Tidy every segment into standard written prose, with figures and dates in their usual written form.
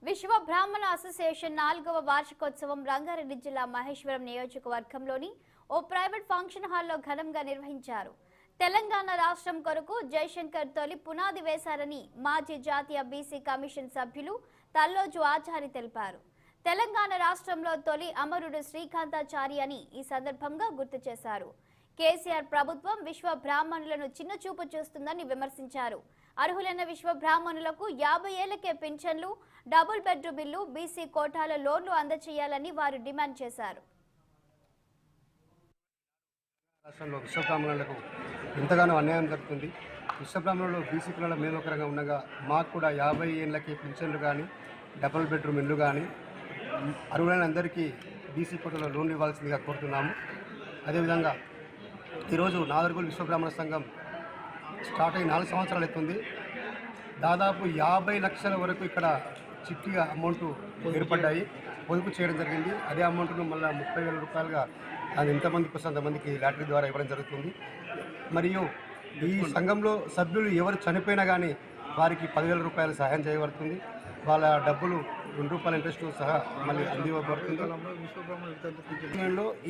విశ్వ బ్రాహ్మణ అసోసియేషన్ 4వ వార్షికోత్సవం రంగారెడ్డి జిల్లా మహేశ్వరం నియోజకవర్గంలోని ఓ ప్రైవేట్ ఫంక్షన్ హాల్లో ఘనంగా నిర్వహించారు. తెలంగాణ రాష్ట్రం కొరకు జయశంకర్ తొలి పునాది వేశారని మాజీ జాతీయ బీసీ కమిషన్ సభ్యులు తల్లోజు ఆచారి తెలిపారు. తెలంగాణ రాష్ట్రంలో తొలి అమరుడు శ్రీకాంతాచారి అని ఈ సందర్భంగా గుర్తు చేశారు. కేసీఆర్ ప్రభుత్వం విశ్వ బ్రాహ్మణులను చిన్నచూపు చూస్తుందని విమర్శించారు. అర్హులైన విశ్వ బ్రాహ్మణులకు 50 ఏళ్లకే పింఛన్లు, డబుల్ బెడ్రూమ్ బిల్లు, బీసీ కోటాల లోన్లు అందజేయాలని వారు డిమాండ్ చేశారు. రాష్ట్రంలో విశ్వబ్రాహ్మణులకు ఎంతగానో అన్యాయం జరుగుతుంది. విశ్వబ్రాహ్మణులు బీసీ కులాల మేలొకరంగా ఉండగా మాకు కూడా 50 ఏళ్ళకి పింఛన్లు కానీ, డబుల్ బెడ్రూమ్ ఇల్లు కానీ అర్హులైన అందరికీ బీసీ కోటాల లోన్లు ఇవ్వాల్సిందిగా కోరుతున్నాము. అదేవిధంగా ఈరోజు నాగర్గోల్ విశ్వబ్రాహ్మణ సంఘం స్టార్ట్ అయ్యి 4 సంవత్సరాలు అవుతుంది. దాదాపు 50 లక్షల వరకు ఇక్కడ చిట్టిగా అమౌంట్ ఏర్పడ్డాయి, పొదుపు చేయడం జరిగింది. అదే అమౌంట్ను మళ్ళీ 30,000 రూపాయలుగా అది ఎంతమందికి వస్తే అంతమందికి లాటరీ ద్వారా ఇవ్వడం జరుగుతుంది. మరియు ఈ సంఘంలో సభ్యులు ఎవరు చనిపోయినా కానీ వారికి 10,000 రూపాయలు సహాయం చేయబడుతుంది. వాళ్ళ డబ్బులు ₹2 ఇంట్రెస్ట్ సహా మళ్ళీ అందివ్వబడుతుంది.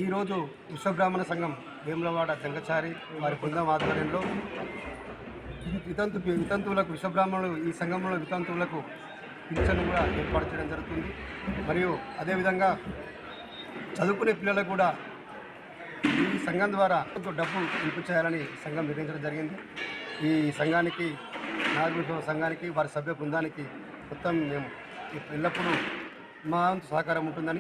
ఈరోజు విశ్వబ్రాహ్మణ సంఘం వేములవాడ జంగచారి వారి బృందం ఆధ్వర్యంలో వితంతువులకు విశ్వబ్రాహ్మణులు ఈ సంఘంలో వితంతువులకు పింఛను కూడా ఏర్పాటు చేయడం జరుగుతుంది. మరియు అదేవిధంగా చదువుకునే పిల్లలకు కూడా ఈ సంఘం ద్వారా డబ్బు ఇప్పించేయాలని సంఘం నిర్ణయించడం జరిగింది. ఈ సంఘానికి నాగరిక సంఘానికి వారి సభ్య బృందానికి మొత్తం మేము ఎల్లప్పుడూ మా సహకారం ఉంటుందని